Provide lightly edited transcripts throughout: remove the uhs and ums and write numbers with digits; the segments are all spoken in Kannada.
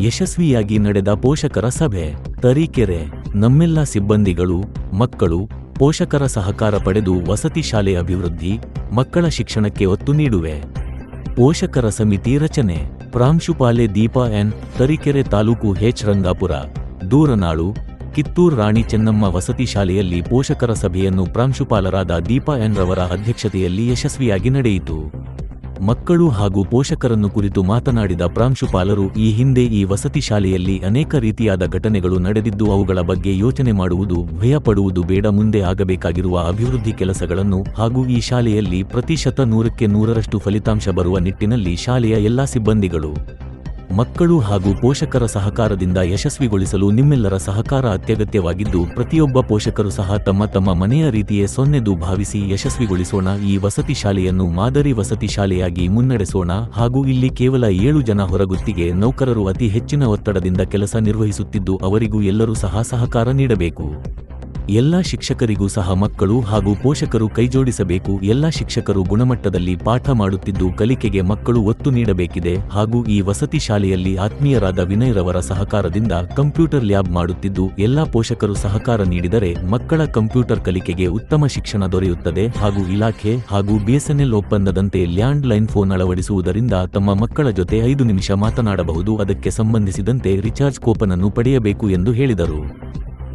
ಯಶಸ್ವಿಯಾಗಿ ನಡೆದ ಪೋಷಕರ ಸಭೆ. ತರೀಕೆರೆ. ನಮ್ಮೆಲ್ಲ ಸಿಬ್ಬಂದಿಗಳು, ಮಕ್ಕಳು, ಪೋಷಕರ ಸಹಕಾರ ಪಡೆದು ವಸತಿ ಶಾಲೆ ಅಭಿವೃದ್ಧಿ, ಮಕ್ಕಳ ಶಿಕ್ಷಣಕ್ಕೆ ಒತ್ತು ನೀಡುವೆ. ಪೋಷಕರ ಸಮಿತಿ ರಚನೆ. ಪ್ರಾಂಶುಪಾಲೆ ದೀಪಾ ಎನ್. ತರೀಕೆರೆ ತಾಲೂಕು ಎಚ್. ರಂಗಾಪುರ, ದೂರನಾಳು, ಕಿತ್ತೂರು ರಾಣಿ ಚೆನ್ನಮ್ಮ ವಸತಿ ಶಾಲೆಯಲ್ಲಿ ಪೋಷಕರ ಸಭೆಯನ್ನು ಪ್ರಾಂಶುಪಾಲರಾದ ದೀಪಾ ಎನ್ ರವರ ಅಧ್ಯಕ್ಷತೆಯಲ್ಲಿ ಯಶಸ್ವಿಯಾಗಿ ನಡೆಯಿತು. ಮಕ್ಕಳು ಹಾಗೂ ಪೋಷಕರನ್ನು ಕುರಿತು ಮಾತನಾಡಿದ ಪ್ರಾಂಶುಪಾಲರು, ಈ ಹಿಂದೆ ಈ ವಸತಿ ಶಾಲೆಯಲ್ಲಿ ಅನೇಕ ರೀತಿಯಾದ ಘಟನೆಗಳು ನಡೆದಿದ್ದು ಅವುಗಳ ಬಗ್ಗೆ ಯೋಚನೆ ಮಾಡುವುದು, ಭಯಪಡುವುದು ಬೇಡ. ಮುಂದೆ ಆಗಬೇಕಾಗಿರುವ ಅಭಿವೃದ್ಧಿ ಕೆಲಸಗಳನ್ನು ಹಾಗೂ ಈ ಶಾಲೆಯಲ್ಲಿ 100ಕ್ಕೆ 100ರಷ್ಟು ಫಲಿತಾಂಶ ಬರುವ ನಿಟ್ಟಿನಲ್ಲಿ ಶಾಲೆಯ ಎಲ್ಲಾ ಸಿಬ್ಬಂದಿಗಳು, ಮಕ್ಕಳು ಹಾಗೂ ಪೋಷಕರ ಸಹಕಾರದಿಂದ ಯಶಸ್ವಿಗೊಳಿಸಲು ನಿಮ್ಮೆಲ್ಲರ ಸಹಕಾರ ಅತ್ಯಗತ್ಯವಾಗಿದ್ದು, ಪ್ರತಿಯೊಬ್ಬ ಪೋಷಕರು ಸಹ ತಮ್ಮ ತಮ್ಮ ಮನೆಯ ರೀತಿಯೇ ಸೊನ್ನೆದು ಭಾವಿಸಿ ಯಶಸ್ವಿಗೊಳಿಸೋಣ. ಈ ವಸತಿ ಶಾಲೆಯನ್ನು ಮಾದರಿ ವಸತಿ ಶಾಲೆಯಾಗಿ ಮುನ್ನಡೆಸೋಣ ಹಾಗೂ ಇಲ್ಲಿ ಕೇವಲ 7 ಜನ ಹೊರಗುತ್ತಿಗೆ ನೌಕರರು ಅತಿ ಹೆಚ್ಚಿನ ಒತ್ತಡದಿಂದ ಕೆಲಸ ನಿರ್ವಹಿಸುತ್ತಿದ್ದು ಅವರಿಗೂ ಎಲ್ಲರೂ ಸಹ ಸಹಕಾರ ನೀಡಬೇಕು. ಎಲ್ಲ ಶಿಕ್ಷಕರಿಗೂ ಸಹ ಮಕ್ಕಳು ಹಾಗೂ ಪೋಷಕರು ಕೈಜೋಡಿಸಬೇಕು. ಎಲ್ಲ ಶಿಕ್ಷಕರು ಗುಣಮಟ್ಟದಲ್ಲಿ ಪಾಠ ಮಾಡುತ್ತಿದ್ದು ಕಲಿಕೆಗೆ ಮಕ್ಕಳು ಒತ್ತು ನೀಡಬೇಕಿದೆ ಹಾಗೂ ಈ ವಸತಿ ಶಾಲೆಯಲ್ಲಿ ಆತ್ಮೀಯರಾದ ವಿನಯರವರ ಸಹಕಾರದಿಂದ ಕಂಪ್ಯೂಟರ್ ಲ್ಯಾಬ್ ಮಾಡುತ್ತಿದ್ದು ಎಲ್ಲ ಪೋಷಕರು ಸಹಕಾರ ನೀಡಿದರೆ ಮಕ್ಕಳ ಕಂಪ್ಯೂಟರ್ ಕಲಿಕೆಗೆ ಉತ್ತಮ ಶಿಕ್ಷಣ ದೊರೆಯುತ್ತದೆ ಹಾಗೂ ಇಲಾಖೆ ಹಾಗೂ ಬಿಎಸ್ಎನ್ಎಲ್ ಒಪ್ಪಂದದಂತೆ ಲ್ಯಾಂಡ್ ಲೈನ್ ಫೋನ್ ಅಳವಡಿಸುವುದರಿಂದ ತಮ್ಮ ಮಕ್ಕಳ ಜೊತೆ 5 ನಿಮಿಷ ಮಾತನಾಡಬಹುದು. ಅದಕ್ಕೆ ಸಂಬಂಧಿಸಿದಂತೆ ರಿಚಾರ್ಜ್ ಕೂಪನ್ ಅನ್ನು ಪಡೆಯಬೇಕು ಎಂದು ಹೇಳಿದರು.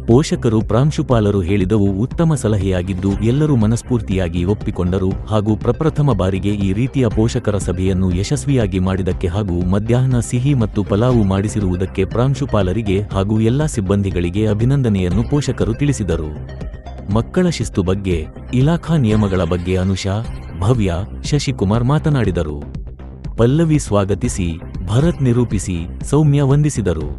ಪೋಷಕರು ಪ್ರಾಂಶುಪಾಲರು ಹೇಳಿದವು ಉತ್ತಮ ಸಲಹೆಯಾಗಿದ್ದು ಎಲ್ಲರೂ ಮನಸ್ಫೂರ್ತಿಯಾಗಿ ಒಪ್ಪಿಕೊಂಡರು ಹಾಗೂ ಪ್ರಪ್ರಥಮ ಬಾರಿಗೆ ಈ ರೀತಿಯ ಪೋಷಕರ ಸಭೆಯನ್ನು ಯಶಸ್ವಿಯಾಗಿ ಮಾಡಿದ್ದಕ್ಕೆ ಹಾಗೂ ಮಧ್ಯಾಹ್ನ ಸಿಹಿ ಮತ್ತು ಪಲಾವು ಮಾಡಿಸಿರುವುದಕ್ಕೆ ಪ್ರಾಂಶುಪಾಲರಿಗೆ ಹಾಗೂ ಎಲ್ಲಾ ಸಿಬ್ಬಂದಿಗಳಿಗೆ ಅಭಿನಂದನೆಯನ್ನು ಪೋಷಕರು ತಿಳಿಸಿದರು. ಮಕ್ಕಳ ಶಿಸ್ತು ಬಗ್ಗೆ, ಇಲಾಖಾ ನಿಯಮಗಳ ಬಗ್ಗೆ ಅನುಷಾ, ಭವ್ಯ, ಶಶಿಕುಮಾರ್ ಮಾತನಾಡಿದರು. ಪಲ್ಲವಿ ಸ್ವಾಗತಿಸಿ, ಭರತ್ ನಿರೂಪಿಸಿ, ಸೌಮ್ಯ ವಂದಿಸಿದರು.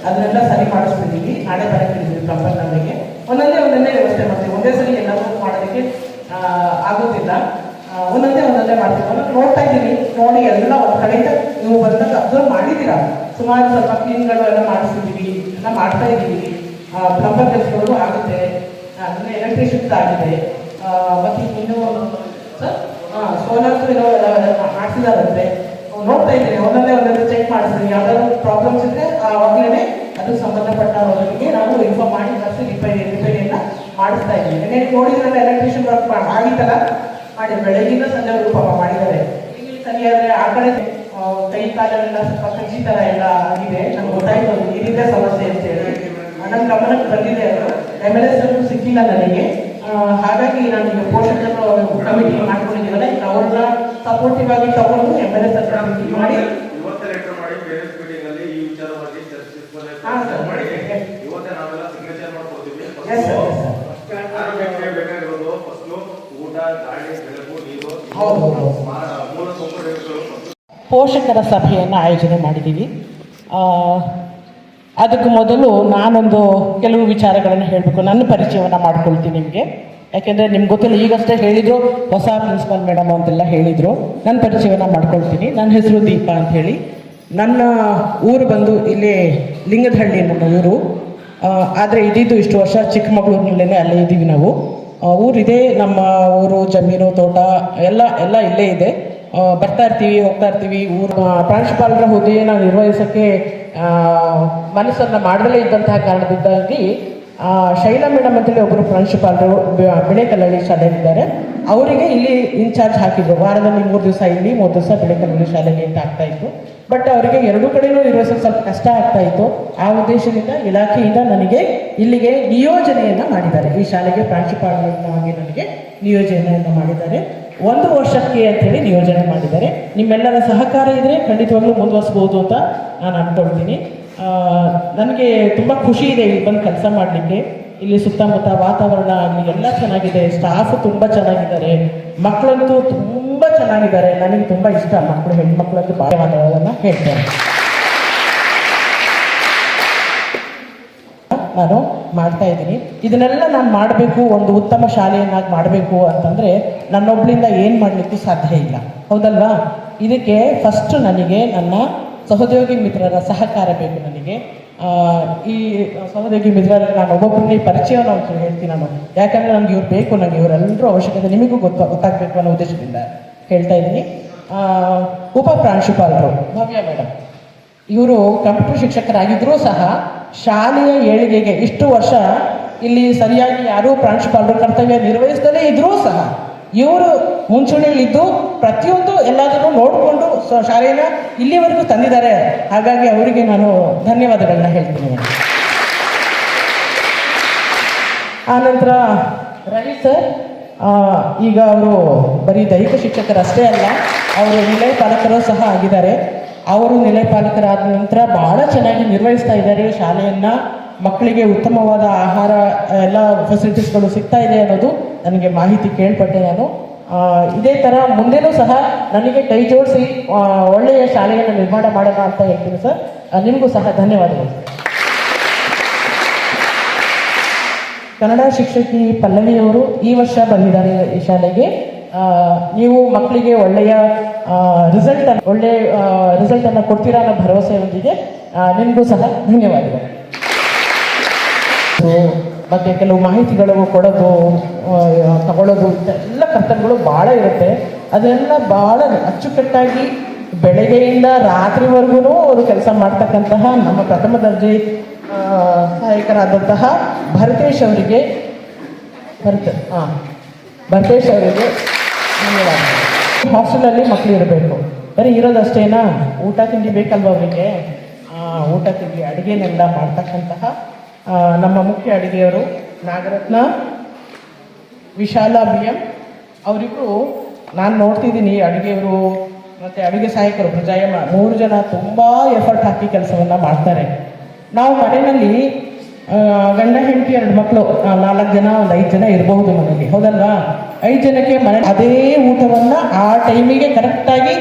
ಅದನ್ನೆಲ್ಲ ಸರಿ ಮಾಡಿಸ್ತಿದ್ದೀವಿ. ನಾಳೆ ಬರಕ್ಕಿದ್ದೀವಿ ಕಂಪನಿಯವರಿಗೆ. ಒಂದೊಂದೇ ವ್ಯವಸ್ಥೆ ಮಾಡ್ತೀವಿ. ಒಂದೇ ಸರಿ ಎಲ್ಲರೂ ಮಾಡೋದಕ್ಕೆ ಆಗೋದಿಲ್ಲ. ಒಂದೊಂದೇ ಮಾಡ್ತೀವಿ. ಒಂದೊಂದು ನೋಡ್ತಾ ಇದ್ದೀವಿ. ನೋಡಿ ಎಲ್ಲ ಒಂದು ಕಡೆಯಿಂದ ನೀವು ಬಂದಾಗ ಅಬ್ಸರ್ವ್ ಮಾಡಿದ್ದೀರಾ. ಸುಮಾರು ಸ್ವಲ್ಪ ಕ್ಲೀನ್ಗಳು ಎಲ್ಲ ಮಾಡಿಸ್ತಿದ್ದೀವಿ, ಎಲ್ಲ ಮಾಡ್ತಾ ಇದ್ದೀವಿ. ಪ್ಲಂಬರ್ ಕೆಲಸಗಳು ಆಗುತ್ತೆ, ಅದನ್ನ ಎಲೆಕ್ಟ್ರಿಷಿಯನ್ಸ್ ಆಗಿದೆ. ಮತ್ತು ಇನ್ನೂ ಸೋಲಾರ್ಸ್ ಏನೋ ಮಾಡಿಸಿದಾರಂತೆ. ನೋಡ್ತಾ ಇದ್ದೀನಿ. ಒಂದೊಂದೇ ಚೆಕ್ ಮಾಡಿಸ್ತೀನಿ. ಯಾವ್ದಾದ್ರು ಪ್ರಾಬ್ಲಮ್ಸ್ ಇದ್ರೆ ಆವಾಗಲೇ ಅದು ಸಂಬಂಧಪಟ್ಟವರಿಗೆ ನಾವು ಇನ್ಫಾರ್ಮ್ ಮಾಡಿ ಕಳಿಸಿ ರಿಪೇರಿಯನ್ನು ಮಾಡಿಸ್ತಾ ಇದ್ದೀವಿ. ನೆನ್ನೆ ನೋಡಿದ್ರಲ್ಲ ಎಲೆಕ್ಟ್ರಿಷಿಯನ್ ವರ್ಕ್ ಆಗಿತ್ತಲ್ಲ, ಮಾಡಿ ಬೆಳಗಿನ ಸಂಜೆವರೆಗೂ ಪಾಪ ಮಾಡಿದ್ದಾರೆ. ಸರಿಯಾದರೆ ಆ ಕಡೆ ಕೈ ಕಾಲೆಲ್ಲ ಸ್ವಲ್ಪ ಕಜ್ಜಿ ಥರ ಎಲ್ಲ ಆಗಿದೆ. ನಮ್ಗೆ ಗೊತ್ತಾಯ್ತು ಇದಿದೆ ಸಮಸ್ಯೆ ಅಂತೇಳಿ. ನನ್ನ ಗಮನಕ್ಕೆ ಬಂದಿದೆ. ಅದು MLS ಸಿಕ್ಕಿಲ್ಲ ನನಗೆ. ಹಾಗಾಗಿ ನಾನು ಈಗ ಪೋಷಕರು ಕಮಿಟಿ ಮಾಡ್ಕೊಂಡಿದ್ದೀವಲ್ಲ, ಈಗ ಅವ್ರನ್ನ ಸಪೋರ್ಟಿವ್ ಆಗಿ ತಗೊಂಡು MLS ಹತ್ರ ಮೀಟಿಂಗ್ ಮಾಡಿ ಪೋಷಕರ ಸಭೆಯನ್ನು ಆಯೋಜನೆ ಮಾಡಿದ್ದೀವಿ. ಅದಕ್ಕೆ ಮೊದಲು ನಾನೊಂದು ಕೆಲವು ವಿಚಾರಗಳನ್ನು ಹೇಳಬೇಕು. ನನ್ನ ಪರಿಚಯವನ್ನು ಮಾಡ್ಕೊಳ್ತೀನಿ ನಿಮಗೆ. ಯಾಕೆಂದರೆ ನಿಮ್ಗೆ ಗೊತ್ತಿಲ್ಲ, ಈಗಷ್ಟೇ ಹೇಳಿದರು ಹೊಸ ಪ್ರಿನ್ಸಿಪಲ್ ಮೇಡಮ್ ಅಂತೆಲ್ಲ ಹೇಳಿದರು. ನನ್ನ ಪರಿಚಯವನ್ನು ಮಾಡ್ಕೊಳ್ತೀನಿ. ನನ್ನ ಹೆಸರು ದೀಪಾ ಅಂತ ಹೇಳಿ. ನನ್ನ ಊರು ಬಂದು ಇಲ್ಲಿ ಲಿಂಗದಹಳ್ಳಿ ನನ್ನ ಊರು. ಆದರೆ ಇದ್ದಿದ್ದು ಇಷ್ಟು ವರ್ಷ ಚಿಕ್ಕಮಗಳೂರಿನಲ್ಲೇ ಅಲ್ಲೇ ಇದ್ದೀವಿ ನಾವು. ಊರಿದೆ, ನಮ್ಮ ಊರು, ಜಮೀನು, ತೋಟ ಎಲ್ಲ ಇಲ್ಲೇ ಇದೆ. ಬರ್ತಾ ಇರ್ತೀವಿ, ಹೋಗ್ತಾ ಇರ್ತೀವಿ. ಪ್ರಾಂಶುಪಾಲರ ಹುದ್ದೆಯನ್ನು ನಿರ್ವಹಿಸೋಕ್ಕೆ ಮನಸ್ಸನ್ನು ಮಾಡದಲ್ಲೇ ಇದ್ದಂತಹ ಕಾರಣದಿಂದಾಗಿ ಶೈಲಾ ಮೇಡಮ್ ಅಂತೇಳಿ ಒಬ್ಬರು ಪ್ರಾಂಶುಪಾಲರು ಬಿಳೆಕಲ್ಲಳ್ಳಿ ಶಾಲೆಯಲ್ಲಿದ್ದಾರೆ. ಅವರಿಗೆ ಇಲ್ಲಿ ಇನ್ಚಾರ್ಜ್ ಹಾಕಿದ್ರು. ವಾರದಲ್ಲಿ 3 ದಿವಸ ಇಲ್ಲಿ, 3 ದಿವಸ ಬಿಳೆಕಲ್ಲಳ್ಳಿ ಶಾಲೆಯಲ್ಲಿ ಅಂತ ಆಗ್ತಾ ಇತ್ತು. ಬಟ್ ಅವರಿಗೆ 2 ಕಡೆಯೂ ನಿರ್ವಹಿಸೋಕೆ ಸ್ವಲ್ಪ ಕಷ್ಟ ಆಗ್ತಾ ಇತ್ತು. ಆ ಉದ್ದೇಶದಿಂದ ಇಲಾಖೆಯಿಂದ ನನಗೆ ಇಲ್ಲಿಗೆ ನಿಯೋಜನೆಯನ್ನು ಮಾಡಿದ್ದಾರೆ. ಈ ಶಾಲೆಗೆ ಪ್ರಾಂಶುಪಾಲರಾಗಿ ನನಗೆ ನಿಯೋಜನೆಯನ್ನು ಮಾಡಿದ್ದಾರೆ. 1 ವರ್ಷಕ್ಕೆ ಅಂತೇಳಿ ನಿಯೋಜನೆ ಮಾಡಿದ್ದಾರೆ. ನಿಮ್ಮೆಲ್ಲರ ಸಹಕಾರ ಇದ್ದರೆ ಖಂಡಿತವಾಗ್ಲೂ ಮುಂದುವರಿಸ್ಬೋದು ಅಂತ ನಾನು ಅಂದ್ಕೊಳ್ತೀನಿ. ನನಗೆ ತುಂಬ ಖುಷಿ ಇದೆ ಇಲ್ಲಿ ಬಂದು ಕೆಲಸ ಮಾಡಲಿಕ್ಕೆ. ಇಲ್ಲಿ ಸುತ್ತಮುತ್ತ ವಾತಾವರಣ ಆಗಲಿ ಎಲ್ಲ ಚೆನ್ನಾಗಿದೆ. ಸ್ಟಾಫು ತುಂಬ ಚೆನ್ನಾಗಿದ್ದಾರೆ. ಮಕ್ಕಳಂತೂ ತುಂಬ ಚೆನ್ನಾಗಿದ್ದಾರೆ. ನನಗೆ ತುಂಬ ಇಷ್ಟ ಮಕ್ಕಳು, ಹೆಣ್ಮಕ್ಳಂತೂ ಭಾಳ ಮಾತಾಡೋದನ್ನು ಹೇಳ್ತಾರೆ. ನಾನು ಮಾಡ್ತಾ ಇದ್ದೀನಿ. ಇದನ್ನೆಲ್ಲ ನಾನು ಮಾಡಬೇಕು, ಒಂದು ಉತ್ತಮ ಶಾಲೆಯನ್ನಾಗಿ ಮಾಡಬೇಕು ಅಂತಂದರೆ ನನ್ನೊಬ್ಬಳಿಂದ ಏನು ಮಾಡಲಿಕ್ಕೂ ಸಾಧ್ಯ ಇಲ್ಲ, ಹೌದಲ್ವಾ? ಇದಕ್ಕೆ ಫಸ್ಟ್ ನನಗೆ ನನ್ನ ಸಹೋದ್ಯೋಗಿ ಮಿತ್ರರ ಸಹಕಾರ ಬೇಕು. ನನಗೆ ಈ ಸಹೋದ್ಯೋಗಿ ಮಿತ್ರರಲ್ಲಿ ನಾನು ಒಬ್ಬೊಬ್ಬರನ್ನ ಪರಿಚಯವನ್ನು ಅವ್ರು ಹೇಳ್ತೀನಿ ನಾನು. ಯಾಕಂದರೆ ನನಗೆ ಇವ್ರು ಬೇಕು, ನನಗೆ ಇವರೆಲ್ಲರೂ ಅವಶ್ಯಕತೆ ನಿಮಗೂ ಗೊತ್ತಾಗಬೇಕು ಅನ್ನೋ ಉದ್ದೇಶದಿಂದ ಹೇಳ್ತಾ ಇದ್ದೀನಿ. ಉಪ ಪ್ರಾಂಶುಪಾಲರು ಭವ್ಯ ಮೇಡಮ್, ಇವರು ಕಂಪ್ಯೂಟರ್ ಶಿಕ್ಷಕರಾಗಿದ್ದರೂ ಸಹ ಶಾಲೆಯ ಏಳಿಗೆಗೆ ಇಷ್ಟು ವರ್ಷ ಇಲ್ಲಿ ಸರಿಯಾಗಿ ಯಾರೂ ಪ್ರಾಂಶುಪಾಲರು ಕರ್ತವ್ಯ ನಿರ್ವಹಿಸದೇ ಇದ್ದರೂ ಸಹ ಇವರು ಮುಂಚೂಣಿಯಲ್ಲಿದ್ದು ಪ್ರತಿಯೊಂದು ಎಲ್ಲದನ್ನು ನೋಡಿಕೊಂಡು ಶಾಲೆಯನ್ನು ಇಲ್ಲಿವರೆಗೂ ತಂದಿದ್ದಾರೆ. ಹಾಗಾಗಿ ಅವರಿಗೆ ನಾನು ಧನ್ಯವಾದಗಳನ್ನ ಹೇಳ್ತೀನಿ. ಆನಂತರ ರವಿ ಸರ್ ಈಗ ಅವರು ಬರೀ ದೈಹಿಕ ಶಿಕ್ಷಕರಷ್ಟೇ ಅಲ್ಲ, ಅವರು ನಿಲಯ ಪಾಲಕರು ಸಹ ಆಗಿದ್ದಾರೆ. ಅವರು ನಿಲಯ ಪಾಲಕರಾದ ನಂತರ ಭಾಳ ಚೆನ್ನಾಗಿ ನಿರ್ವಹಿಸ್ತಾ ಇದ್ದಾರೆ ಶಾಲೆಯನ್ನು. ಮಕ್ಕಳಿಗೆ ಉತ್ತಮವಾದ ಆಹಾರ ಎಲ್ಲ ಫೆಸಿಲಿಟೀಸ್ಗಳು ಸಿಗ್ತಾ ಇದೆ ಅನ್ನೋದು ನನಗೆ ಮಾಹಿತಿ ಕೇಳ್ಪಟ್ಟೆ. ನಾನು ಇದೇ ಥರ ಮುಂದೆನೂ ಸಹ ನನಗೆ ಕೈ ಜೋಡಿಸಿ ಒಳ್ಳೆಯ ಶಾಲೆಯನ್ನು ನಿರ್ಮಾಣ ಮಾಡೋಣ ಅಂತ ಹೇಳ್ತೀನಿ ಸರ್. ನಿಮಗೂ ಸಹ ಧನ್ಯವಾದಗಳು. ಕನ್ನಡ ಶಿಕ್ಷಕಿ ಪಲ್ಲವಿಯವರು ಈ ವರ್ಷ ಬಂದಿದ್ದಾರೆ ಈ ಶಾಲೆಗೆ. ನೀವು ಮಕ್ಕಳಿಗೆ ಒಳ್ಳೆಯ ರಿಸಲ್ಟನ್ನು ಕೊಡ್ತೀರಾ ಅನ್ನೋ ಭರವಸೆಯೊಂದಿಗೆ ನಿಮಗೂ ಸಹ ಧನ್ಯವಾದಗಳು. ಮತ್ತು ಕೆಲವು ಮಾಹಿತಿಗಳು ಕೊಡೋದು, ತಗೊಳ್ಳೋದು, ಎಲ್ಲ ಕರ್ತವ್ಯಗಳು ಭಾಳ ಇರುತ್ತೆ. ಅದೆಲ್ಲ ಭಾಳ ಅಚ್ಚುಕಟ್ಟಾಗಿ ಬೆಳಗ್ಗೆಯಿಂದ ರಾತ್ರಿವರೆಗೂ ಅವರು ಕೆಲಸ ಮಾಡ್ತಕ್ಕಂತಹ ನಮ್ಮ ಪ್ರಥಮ ದರ್ಜೆ ಸಹಾಯಕರಾದಂತಹ ಭರತೇಶ್ ಅವರಿಗೆ ಧನ್ಯವಾದ. ಹಾಸ್ಟೆಲಲ್ಲಿ ಮಕ್ಕಳು ಇರಬೇಕು, ಬರೀ ಇರೋದಷ್ಟೇನಾ? ಊಟ ತಿಂಡಿ ಬೇಕಲ್ವ ಅವರಿಗೆ? ಊಟ ತಿಂಡಿ ಅಡುಗೆನೆಲ್ಲ ಮಾಡ್ತಕ್ಕಂತಹ ನಮ್ಮ ಮುಖ್ಯ ಅಡುಗೆಯವರು ನಾಗರತ್ನ, ವಿಶಾಲ BM ಅವರಿಬ್ಬರು ನಾನು ನೋಡ್ತಿದ್ದೀನಿ. ಅಡುಗೆಯವರು ಮತ್ತು ಅಡುಗೆ ಸಹಾಯಕರು ಪ್ರಜಾಯಮ್ಮ 3 ಜನ ತುಂಬ ಎಫರ್ಟ್ ಹಾಕಿ ಕೆಲಸವನ್ನು ಮಾಡ್ತಾರೆ. ನಾವು ಮನೆಯಲ್ಲಿ ಗಂಡ ಹೆಂಡತಿ 2 ಮಕ್ಕಳು 4 ಜನ, ಒಂದು 5 ಜನ ಇರಬಹುದು ಮನೆಯಲ್ಲಿ, ಹೌದಲ್ವಾ? 5 ಜನಕ್ಕೆ ಮನೆ ಅದೇ ಊಟವನ್ನು ಆ ಟೈಮಿಗೆ ಕರೆಕ್ಟಾಗಿ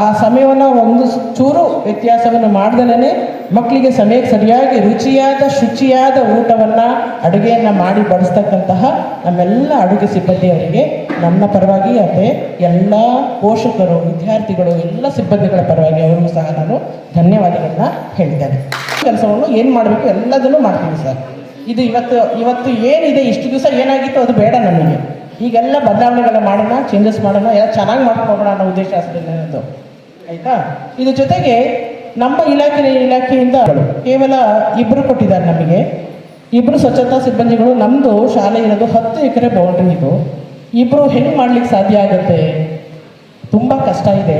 ಆ ಸಮಯವನ್ನು ಒಂದು ಚೂರು ವ್ಯತ್ಯಾಸವನ್ನು ಮಾಡ್ದಲೇ ಮಕ್ಕಳಿಗೆ ಸಮಯಕ್ಕೆ ಸರಿಯಾಗಿ ರುಚಿಯಾದ ಶುಚಿಯಾದ ಊಟವನ್ನು ಅಡುಗೆಯನ್ನು ಮಾಡಿ ಬಡಿಸ್ತಕ್ಕಂತಹ ನಮ್ಮೆಲ್ಲ ಅಡುಗೆ ಸಿಬ್ಬಂದಿಯವರಿಗೆ ನನ್ನ ಪರವಾಗಿ ಮತ್ತು ಎಲ್ಲ ಪೋಷಕರು, ವಿದ್ಯಾರ್ಥಿಗಳು, ಎಲ್ಲ ಸಿಬ್ಬಂದಿಗಳ ಪರವಾಗಿ ಅವರಿಗೂ ಸಹ ನಾನು ಧನ್ಯವಾದಗಳನ್ನ ಹೇಳ್ತೇನೆ. ಕೆಲಸವನ್ನು ಏನು ಮಾಡಬೇಕು ಎಲ್ಲದನ್ನು ಮಾಡ್ತೀನಿ ಸರ್. ಇದು ಇವತ್ತು ಏನಿದೆ, ಇಷ್ಟು ದಿವಸ ಏನಾಗಿತ್ತು ಅದು ಬೇಡ ನಮಗೆ. ಈಗೆಲ್ಲ ಬದಲಾವಣೆಗಳ ಮಾಡೋಣ, ಚೇಂಜಸ್ ಮಾಡೋಣ, ಎಲ್ಲ ಚೆನ್ನಾಗಿ ಮಾಡ್ಕೊಂಡು ಹೋಗೋಣ ಅನ್ನೋ ಉದ್ದೇಶ ಅಷ್ಟೇ ನನ್ನದು, ಆಯಿತಾ? ಇದ್ರ ಜೊತೆಗೆ ನಮ್ಮ ಇಲಾಖೆಯಿಂದ ಕೇವಲ 2 ಕೊಟ್ಟಿದ್ದಾರೆ ನಮಗೆ, 2 ಸ್ವಚ್ಛತಾ ಸಿಬ್ಬಂದಿಗಳು. ನಮ್ಮದು ಶಾಲೆ ಇರೋದು 10 ಎಕರೆ ಬೌಂಡ್ರಿ. ಇದು 2 ಹೆಂಗೆ ಮಾಡ್ಲಿಕ್ಕೆ ಸಾಧ್ಯ ಆಗುತ್ತೆ? ತುಂಬ ಕಷ್ಟ ಇದೆ.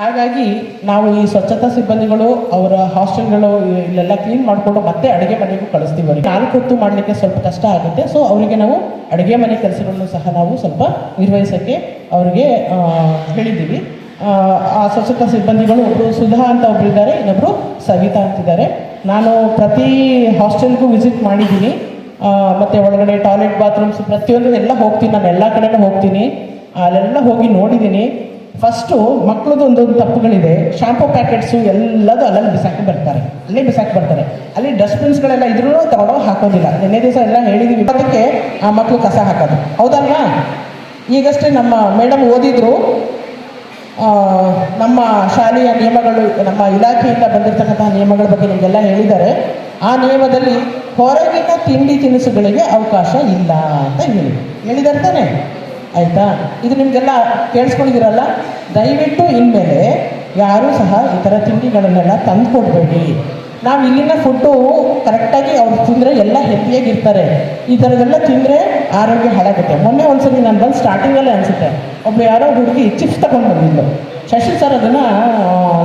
ಹಾಗಾಗಿ ನಾವು ಈ ಸ್ವಚ್ಛತಾ ಸಿಬ್ಬಂದಿಗಳು ಅವರ ಹಾಸ್ಟೆಲ್ಗಳು ಇಲ್ಲೆಲ್ಲ ಕ್ಲೀನ್ ಮಾಡಿಕೊಂಡು ಮತ್ತೆ ಅಡುಗೆ ಮನೆಗೂ ಕಳಿಸ್ತೀವಿ. ಅವರಿಗೆ 4 ಹೊತ್ತು ಮಾಡಲಿಕ್ಕೆ ಸ್ವಲ್ಪ ಕಷ್ಟ ಆಗುತ್ತೆ. ಸೊ ಅವರಿಗೆ ನಾವು ಅಡುಗೆ ಮನೆ ಕೆಲಸಗಳನ್ನು ಸಹ ನಾವು ಸ್ವಲ್ಪ ನಿರ್ವಹಿಸೋಕ್ಕೆ ಅವರಿಗೆ ಹೇಳಿದ್ದೀವಿ. ಆ ಸ್ವಚ್ಛತಾ ಸಿಬ್ಬಂದಿಗಳು ಒಬ್ಬರು ಸುಧಾ ಅಂತ ಒಬ್ಬರು ಇದ್ದಾರೆ, ಇನ್ನೊಬ್ಬರು ಸವಿತಾ ಅಂತಿದ್ದಾರೆ. ನಾನು ಪ್ರತಿ ಹಾಸ್ಟೆಲ್ಗೂ ವಿಸಿಟ್ ಮಾಡಿದ್ದೀನಿ. ಮತ್ತು ಒಳಗಡೆ ಟಾಯ್ಲೆಟ್, ಬಾತ್ರೂಮ್ಸ್ ಪ್ರತಿಯೊಂದು ಎಲ್ಲ ಹೋಗ್ತೀನಿ. ನಾನು ಎಲ್ಲ ಕಡೆನೂ ಹೋಗ್ತೀನಿ, ಅಲ್ಲೆಲ್ಲ ಹೋಗಿ ನೋಡಿದ್ದೀನಿ. ಫಸ್ಟು ಮಕ್ಕಳದ್ದು ಒಂದೊಂದು ತಪ್ಪುಗಳಿದೆ. ಶಾಂಪೂ ಪ್ಯಾಕೆಟ್ಸು ಎಲ್ಲದು ಅಲ್ಲಲ್ಲಿ ಬಿಸಾಕಿ ಬರ್ತಾರೆ, ಅಲ್ಲಿ ಡಸ್ಟ್ಬಿನ್ಸ್ಗಳೆಲ್ಲ ಇದ್ರೂ ತಗೊಂಡು ಹಾಕೋದಿಲ್ಲ. ನಿನ್ನೆ ದಿವಸ ಎಲ್ಲ ಹೇಳಿದ್ದೀವಿ, ಅದಕ್ಕೆ ಆ ಮಕ್ಕಳು ಕಸ ಹಾಕೋದು, ಹೌದಲ್ವಾ? ಈಗಷ್ಟೇ ನಮ್ಮ ಮೇಡಮ್ ಓದಿದ್ರು ನಮ್ಮ ಶಾಲೆಯ ನಿಯಮಗಳು, ನಮ್ಮ ಇಲಾಖೆಯಿಂದ ಬಂದಿರತಕ್ಕಂತಹ ನಿಯಮಗಳ ಬಗ್ಗೆ ನಿಮಗೆಲ್ಲ ಹೇಳಿದ್ದಾರೆ. ಆ ನಿಯಮದಲ್ಲಿ ಹೊರಗಿನ ತಿಂಡಿ ತಿನಿಸುಗಳಿಗೆ ಅವಕಾಶ ಇಲ್ಲ ಅಂತ ಹೇಳಿದ್ದಾರೆ ತಾನೆ, ಆಯಿತಾ? ಇದು ನಿಮಗೆಲ್ಲ ಕೇಳಿಸ್ಕೊಂಡಿದ್ದೀರಲ್ಲ. ದಯವಿಟ್ಟು ಇನ್ಮೇಲೆ ಯಾರೂ ಸಹ ಈ ಥರ ತಿಂಡಿಗಳನ್ನೆಲ್ಲ ತಂದು ಕೊಡಬೇಡಿ. ನಾವು ಇಲ್ಲಿನ ಫುಡ್ಡು ಕರೆಕ್ಟಾಗಿ ಅವ್ರು ತಿಂದರೆ ಎಲ್ಲ ಹೆಲ್ತಿಯಾಗಿರ್ತಾರೆ. ಈ ಥರದ್ದೆಲ್ಲ ತಿಂದರೆ ಆರೋಗ್ಯ ಹಾಳಾಗುತ್ತೆ. ಮೊನ್ನೆ ಒಂದ್ಸರಿ ನಾನು ಬಂದು ಸ್ಟಾರ್ಟಿಂಗಲ್ಲೇ ಅನಿಸುತ್ತೆ, ಒಬ್ಬಳು ಯಾರೋ ಹುಡುಗಿ ಚಿಪ್ಸ್ ತಗೊಂಡು ಬಂದಿದ್ಲು. ಶಶಿ ಸರ್ ಅದನ್ನು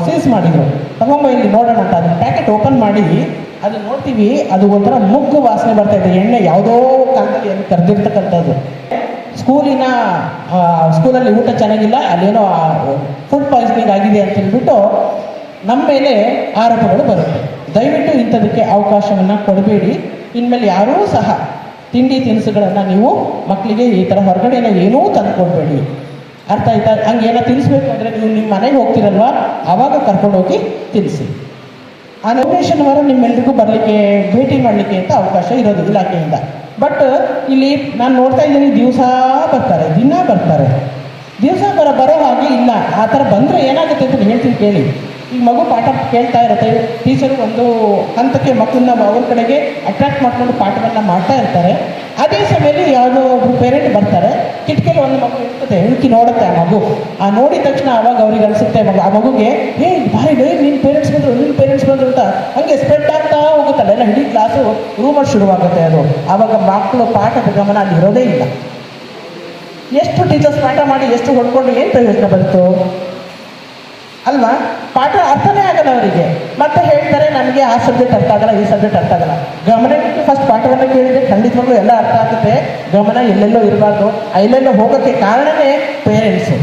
ಸೀಸ್ ಮಾಡಿದರು. ತಗೊಂಬ ಇಲ್ಲಿ ನೋಡೋಣ ಅಂತ ಅದನ್ನು ಪ್ಯಾಕೆಟ್ ಓಪನ್ ಮಾಡಿ ಅದು ನೋಡ್ತೀವಿ, ಅದು ಒಂಥರ ಮುಗ್ಗು ವಾಸನೆ ಬರ್ತಾಯಿದೆ. ಎಣ್ಣೆ ಯಾವುದೋ ಕಾಲದಲ್ಲಿ ಅದು ಕರೆದಿರ್ತಕ್ಕಂಥದ್ದು. ಸ್ಕೂಲಲ್ಲಿ ಊಟ ಚೆನ್ನಾಗಿಲ್ಲ, ಅಲ್ಲೇನೋ ಫುಡ್ ಪಾಯ್ಸನಿಂಗ್ ಆಗಿದೆ ಅಂತ ಹೇಳ್ಬಿಟ್ಟು ನಮ್ಮ ಮೇಲೆ ಆರೋಪಗಳು ಬರುತ್ತೆ. ದಯವಿಟ್ಟು ಇಂಥದಕ್ಕೆ ಅವಕಾಶವನ್ನು ಕೊಡಬೇಡಿ. ಇನ್ಮೇಲೆ ಯಾರೂ ಸಹ ತಿಂಡಿ ತಿನಿಸುಗಳನ್ನು ನೀವು ಮಕ್ಕಳಿಗೆ ಈ ಥರ ಹೊರಗಡೆನ ಏನೂ ತಂದು ಕೊಡಬೇಡಿ, ಅರ್ಥ ಆಯ್ತಾ? ಹಂಗೆ ಏನೋ ತಿನ್ನಿಸ್ಬೇಕು ಅಂದರೆ ನೀವು ನಿಮ್ಮ ಮನೆಗೆ ಹೋಗ್ತಿರಲ್ವ, ಆವಾಗ ಕರ್ಕೊಂಡೋಗಿ ತಿನ್ನಿಸಿ. ಆ ನಾಮಿನೇಷನ್ ವಾರ ನಿಮ್ಮೆಲ್ರಿಗೂ ಬರಲಿಕ್ಕೆ, ಭೇಟಿ ಮಾಡಲಿಕ್ಕೆ ಅಂತ ಅವಕಾಶ ಇರೋದು ಇಲಾಖೆಯಿಂದ. ಬಟ್ ಇಲ್ಲಿ ನಾನು ನೋಡ್ತಾ ಇದ್ದೀನಿ, ದಿನ ಬರ್ತಾರೆ. ದಿವಸ ಬರೋ ಹಾಗೆ ಇಲ್ಲ. ಆ ಥರ ಬಂದರೆ ಏನಾಗುತ್ತೆ ಅಂತ ಹೇಳ್ತೀನಿ ಕೇಳಿ. ಈಗ ಮಗು ಪಾಠ ಕೇಳ್ತಾ ಇರುತ್ತೆ, ಟೀಚರು ಒಂದು ಹಂತಕ್ಕೆ ಮಕ್ಕಳನ್ನ ಅವ್ರ ಕಡೆಗೆ ಅಟ್ರಾಕ್ಟ್ ಮಾಡ್ಕೊಂಡು ಪಾಠವನ್ನು ಮಾಡ್ತಾ ಇರ್ತಾರೆ. ಅದೇ ಸಮಯದಲ್ಲಿ ಯಾವುದೋ ಒಬ್ಬರು ಪೇರೆಂಟ್ ಬರ್ತಾರೆ, ಕಿಟಕಿಯಲ್ಲಿ ಒಂದು ಮಗು ಇರ್ತದೆ, ಇಳುಕಿ ನೋಡುತ್ತೆ ಆ ಮಗು. ಆ ನೋಡಿದ ತಕ್ಷಣ ಆವಾಗ ಅವ್ರಿಗೆ ಅನಿಸುತ್ತೆ ಆ ಮಗುಗೆ, ಹೇ ಭಾರಿ ನಿನ್ನ ಪೇರೆಂಟ್ಸ್ ಬಂದರು ಅಂತ ಹಂಗೆ ಸ್ಪ್ರೆಡ್ ಆಗ್ತಾ ಹೋಗುತ್ತಲ್ಲ, ಎಲ್ಲ ಇಡೀ ಕ್ಲಾಸು ರೂಮಲ್ಲಿ ಶುರುವಾಗುತ್ತೆ. ಅದು ಆವಾಗ ಮಕ್ಕಳು ಪಾಠದ ಗಮನ ಅಲ್ಲಿ ಇರೋದೇ ಇಲ್ಲ. ಎಷ್ಟು ಟೀಚರ್ಸ್ ಪಾಠ ಮಾಡಿ ಎಷ್ಟು ಹೊಡ್ಕೊಂಡು ಏನು ಪ್ರಯೋಜನ ಬಂತು ಅಲ್ವಾ? ಪಾಠ ಅರ್ಥನೇ ಆಗಲ್ಲ ಅವರಿಗೆ. ಮತ್ತೆ ಹೇಳ್ತಾರೆ ನನಗೆ ಆ ಸಬ್ಜೆಕ್ಟ್ ಅರ್ಥ ಆಗಲ್ಲ, ಈ ಸಬ್ಜೆಕ್ಟ್ ಅರ್ಥ ಆಗಲ್ಲ. ಗಮನ ಇಟ್ಟು ಫಸ್ಟ್ ಪಾಠವನ್ನು ಕೇಳಿದರೆ ಖಂಡಿತವಾಗ್ಲೂ ಎಲ್ಲ ಅರ್ಥ ಆಗುತ್ತೆ. ಗಮನ ಎಲ್ಲೆಲ್ಲೋ ಇರಬಾರ್ದು. ಎಲ್ಲೆಲ್ಲೋ ಹೋಗೋಕ್ಕೆ ಕಾರಣವೇ ಪೇರೆಂಟ್ಸು.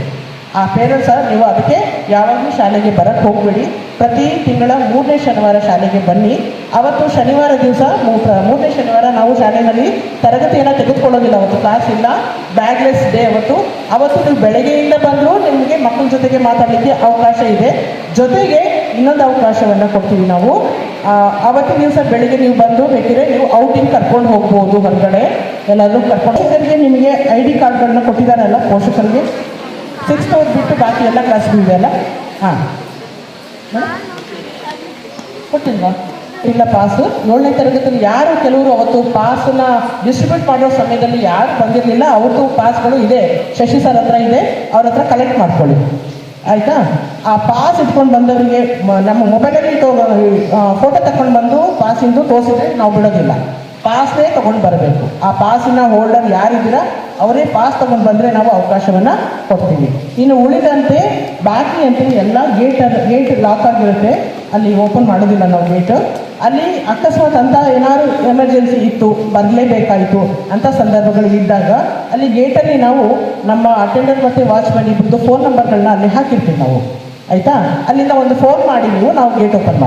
ಆ ಪೇರೆಂಟ್ಸ ನೀವು ಅದಕ್ಕೆ ಯಾವಾಗಲೂ ಶಾಲೆಗೆ ಬರೋಕ್ಕೆ ಹೋಗಬೇಡಿ. ಪ್ರತಿ ತಿಂಗಳ 3ನೇ ಶನಿವಾರ ಶಾಲೆಗೆ ಬನ್ನಿ. ಅವತ್ತು ಶನಿವಾರ ದಿವಸ 3ನೇ ಶನಿವಾರ ನಾವು ಶಾಲೆಯಲ್ಲಿ ತರಗತಿಯನ್ನು ತೆಗೆದುಕೊಳ್ಳೋದಿಲ್ಲ. ಅವತ್ತು ಕ್ಲಾಸ್ ಇಲ್ಲ, ಬ್ಯಾಗ್ಲೆಸ್ ಡೇ ಅವತ್ತು ನೀವು ಬೆಳಗ್ಗೆಯಿಂದ ಬಂದರೂ ನಿಮಗೆ ಮಕ್ಕಳ ಜೊತೆಗೆ ಮಾತಾಡಲಿಕ್ಕೆ ಅವಕಾಶ ಇದೆ. ಜೊತೆಗೆ ಇನ್ನೊಂದು ಅವಕಾಶವನ್ನು ಕೊಡ್ತೀವಿ ನಾವು. ಅವತ್ತಿನ ದಿವಸ ಬೆಳಿಗ್ಗೆ ನೀವು ಬಂದು ಬೇಕಿದ್ರೆ ನೀವು ಔಟಿಂಗ್ ಕರ್ಕೊಂಡು ಹೋಗ್ಬೋದು, ಹೊರಗಡೆ ಎಲ್ಲಾದರೂ ಕರ್ಕೊಂಡು. ಪೋಷಕರಿಗೆ ನಿಮಗೆ ID ಕಾರ್ಡ್ಗಳನ್ನ ಕೊಟ್ಟಿದ್ದಾರಲ್ಲ ಪೋಷಕರಿಗೆ, 6th ಬಿಟ್ಟು ಬಾಕಿ ಎಲ್ಲ ಕ್ಲಾಸ್ಗಳು ಇದೆ ಅಲ್ಲ? ಹಾಂ, ಕೊಟ್ಟಿಲ್ವಾ? ಇಲ್ಲ ಪಾಸು. 7ನೇ ತರಗತಿಯಲ್ಲಿ ಯಾರು ಕೆಲವರು ಅವತ್ತು ಪಾಸನ್ನ ಡಿಸ್ಟ್ರಿಬ್ಯೂಟ್ ಮಾಡೋ ಸಮಯದಲ್ಲಿ ಯಾರು ಬಂದಿರಲಿಲ್ಲ, ಅವ್ರದ್ದು ಪಾಸ್ಗಳು ಇದೆ, ಶಶಿ ಸರ್ ಹತ್ರ ಇದೆ, ಅವ್ರ ಹತ್ರ ಕಲೆಕ್ಟ್ ಮಾಡ್ಕೊಳ್ಳಿ ಆಯಿತಾ? ಆ ಪಾಸ್ ಇಟ್ಕೊಂಡು ಬಂದವರಿಗೆ ನಮ್ಮ ಮೊಬೈಲಲ್ಲಿ ಫೋಟೋ ತಗೊಂಡು ಬಂದು ಪಾಸಿಂದು ತೋರಿಸಿದ್ರೆ ನಾವು ಬಿಡೋದಿಲ್ಲ. ಪಾಸ್ನೇ ತೊಗೊಂಡು ಬರಬೇಕು. ಆ ಪಾಸಿನ ಹೋಲ್ಡರ್ ಯಾರಿದ್ದೀರಾ ಅವರೇ ಪಾಸ್ ತೊಗೊಂಡು ಬಂದರೆ ನಾವು ಅವಕಾಶವನ್ನು ಕೊಡ್ತೀವಿ. ಇನ್ನು ಉಳಿದಂತೆ ಬಾಕಿ ಅಂತ ಎಲ್ಲ ಗೇಟ್ ಲಾಕ್ ಆಗಿರುತ್ತೆ, ಅಲ್ಲಿ ಓಪನ್ ಮಾಡೋದಿಲ್ಲ ನಾವು ಗೇಟು. ಅಲ್ಲಿ ಅಕಸ್ಮಾತ್ ಅಂತ ಏನಾದ್ರು ಎಮರ್ಜೆನ್ಸಿ ಇತ್ತು, ಬರಲೇಬೇಕಾಯಿತು ಅಂಥ ಸಂದರ್ಭಗಳು ಇದ್ದಾಗ ಅಲ್ಲಿ ಗೇಟಲ್ಲಿ ನಾವು ನಮ್ಮ ಅಟೆಂಡರ್ ಮತ್ತು ವಾಚ್ಮನ್ ಇಬ್ಬರದ್ದು ಫೋನ್ ನಂಬರ್ಗಳನ್ನ ಅಲ್ಲಿ ಹಾಕಿರ್ತೀವಿ ನಾವು, ಆಯಿತಾ? ಅಲ್ಲಿಂದ ಒಂದು ಫೋನ್ ಮಾಡಿ ನಾವು ಗೇಟ್ ಓಪನ್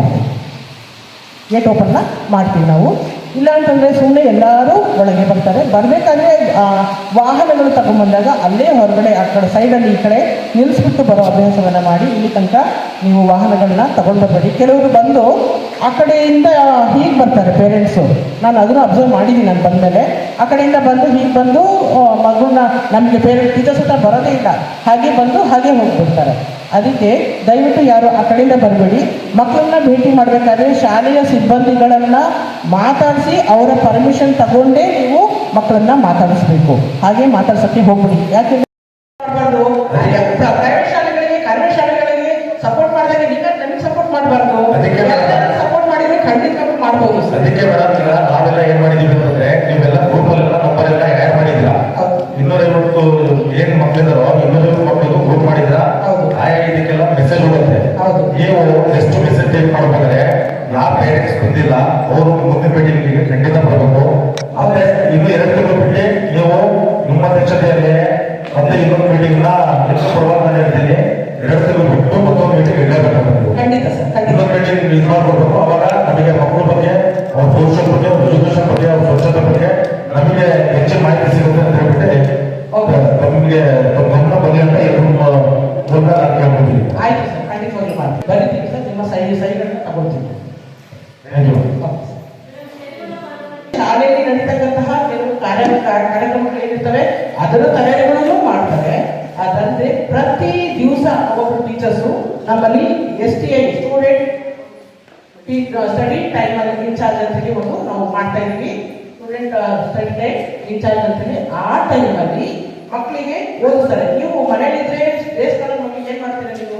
ಮಾಡ್ತೀವಿ ನಾವು. ಇಲ್ಲ ಅಂತಂದರೆ ಸುಮ್ಮನೆ ಎಲ್ಲರೂ ಒಳಗೆ ಬರ್ತಾರೆ. ಬರಬೇಕಾದ್ರೆ ವಾಹನಗಳು ತಗೊಂಡ್ಬಂದಾಗ ಅಲ್ಲೇ ಹೊರಗಡೆ ಆ ಕಡೆ ಸೈಡಲ್ಲಿ ಈ ಕಡೆ ನಿಲ್ಲಿಸ್ಬಿಟ್ಟು ಬರೋ ಅಭ್ಯಾಸವನ್ನು ಮಾಡಿ. ಇಲ್ಲಿ ತನಕ ನೀವು ವಾಹನಗಳನ್ನ ತಗೊಂಡು ಬರಬೇಡಿ. ಕೆಲವರು ಬಂದು ಆ ಕಡೆಯಿಂದ ಹೀಗೆ ಬರ್ತಾರೆ ಪೇರೆಂಟ್ಸು, ನಾನು ಅದನ್ನು ಅಬ್ಸರ್ವ್ ಮಾಡಿದ್ದೀನಿ. ನಾನು ಬಂದಮೇಲೆ ಆ ಕಡೆಯಿಂದ ಬಂದು ಹೀಗೆ ಬಂದು ಮಗುನ ನಮಗೆ ಟೀಚರ್ಸ್ ಹತ್ರ ಬರೋದೇ ಇಲ್ಲ, ಹಾಗೆ ಬಂದು ಹಾಗೆ ಹೋಗ್ಬಿಡ್ತಾರೆ. ಅದಕ್ಕೆ ದಯವಿಟ್ಟು ಯಾರು ಆ ಕಡೆಯಿಂದ ಬರಬೇಡಿ. ಮಕ್ಕಳನ್ನ ಭೇಟಿ ಮಾಡಬೇಕಾದ್ರೆ ಶಾಲೆಯ ಸಿಬ್ಬಂದಿಗಳನ್ನು ಮಾತಾಡಿಸಿ ಅವರ ಪರ್ಮಿಷನ್ ತಗೊಂಡೇ ನೀವು ಮಕ್ಕಳನ್ನ ಮಾತಾಡಿಸ್ಬೇಕು. ಹಾಗೆ ಮಾತಾಡ್ಸೋಕ್ಕೆ ಹೋಗ್ಬಿಡಿ. ಯಾಕೆಂದರೆ ಪ್ರೈವೇಟ್ ಶಾಲೆಗಳಿಗೆ ಕಾರ್ಪೊರೇಟ್ ಶಾಲೆಗಳಿಗೆ ಸಪೋರ್ಟ್ ಮಾಡಿದಾಗ ನನಗೆ ಸಪೋರ್ಟ್ ಮಾಡಬಾರ್ದು. ಸಪೋರ್ಟ್ ಮಾಡಿದ್ರೆ ಖಂಡಿತ ಮಾಡ್ಬೋದು. ಅದಕ್ಕೆ ಮೇಡಮ್ ನಾವೆಲ್ಲ ಏನ್ ಮಾಡಿದೀವಿ ಅಂತಂದ್ರೆ, ನೀವೆಲ್ಲ ಗ್ರೂಪಲ್ಲೆಲ್ಲ ನಂಬರೆಲ್ಲ ಆ್ಯಡ್ ಮಾಡಿದ್ದೀರಾ. 250 ಏನ್ ಮಕ್ಕಳಿದಾರೋ 250 ಮಕ್ಕಳಿಗೂ ಗ್ರೂಪ್ ಮಾಡಿದ್ರಾ. ಇದಕ್ಕೆಲ್ಲ ಮೆಸೇಜ್ ಹೋಗುತ್ತೆ. ನೀವು ಎಷ್ಟು ಮೆಸೇಜ್ ಟೈಪ್ ಮಾಡ್ಬೇಕಾದ್ರೆ ಯಾವ ಪೇರೆಂಟ್ಸ್ ಬಂದಿಲ್ಲ ಅವರು ಮುಂದಿನ ಮೀಟಿಂಗ್ಗೆ ಖಂಡಿತ ಬರಬೇಕು. ಆದ್ರೆ ಇನ್ನು 2 ತಿಂಗಳು ಬಿಟ್ಟು ನೀವು ನಿಮ್ಮ ಅಧ್ಯಕ್ಷತೆಯಲ್ಲಿ ಮತ್ತೆ ಇನ್ನೊಂದು ಮೀಟಿಂಗ್ ಪರವಾಗಿ ಹೇಳ್ತೀನಿ. 2 ತಿಂಗಳು ಬಿಟ್ಟು ಮತ್ತೊಂದು ಮೀಟಿಂಗ್ ಇಡಲೇಬೇಕು. ಇನ್ನೊಂದು ಮೀಟಿಂಗ್ ಇದು ಮಾಡ್ಕೊಳ್ಬೇಕು. ಅವಾಗ ನಮಗೆ ಮಕ್ಕಳ ಬಗ್ಗೆ, ಅವ್ರ ಸೋಷಿಯಲ್ ಬಗ್ಗೆ, ಅವ್ರ ಎಜುಕೇಶನ್ ಬಗ್ಗೆ, ಅವ್ರ ಸ್ವಚ್ಛತೆ ಬಗ್ಗೆ ನಮಗೆ ಹೆಚ್ಚಿನ ಮಾಹಿತಿ ಸಿಗುತ್ತೆ ಅಂತ ಹೇಳ್ಬಿಟ್ಟು ನಮಗೆ ಗಮನ ಬರಲಿ ಅಂತ ಕೇಳ್ಕೊಳ್ತೀವಿ. ಆಯ್ತು ಸರ್, ಖಂಡಿತವಾಗಿ ಮಾಡ್ತೀವಿ. ಬರೀತೀವಿ ಸರ್, ನಿಮ್ಮ ಸಹಿಗಳನ್ನ ತಗೊಳ್ತೀವಿ. ಶಾಲೆಯಲ್ಲಿ ನಡೀತಕ್ಕಂತಹ ಕೆಲವು ಕಾರ್ಯಕ್ರಮಗಳೇನಿರ್ತವೆ ಅದರ ತಯಾರಿಗಳನ್ನು ಮಾಡ್ತಾರೆ. ಅದರಂತೆ ಪ್ರತಿ ದಿವಸ ಒಬ್ಬರು ಟೀಚರ್ಸು ನಮ್ಮಲ್ಲಿ STI student study time in charge ಅಂತೇಳಿ ಒಂದು ನಾವು ಮಾಡ್ತಾ ಇದ್ದೀವಿ. ಸ್ಟೂಡೆಂಟ್ ಸ್ಟಡಿ ಟೈಮ್ ಇನ್ಚಾರ್ಜ್ ಅಂತೇಳಿ ಆ ಟೈಮಲ್ಲಿ ಮಕ್ಕಳಿಗೆ ಓದಿಸ್ತಾರೆ. ನೀವು ಮನೇಲಿದ್ರೆ ದೇಶಗಳ ಮಕ್ಕಳಿಗೆ ಏನ್ ಮಾಡ್ತೀರಾ? ನೀವು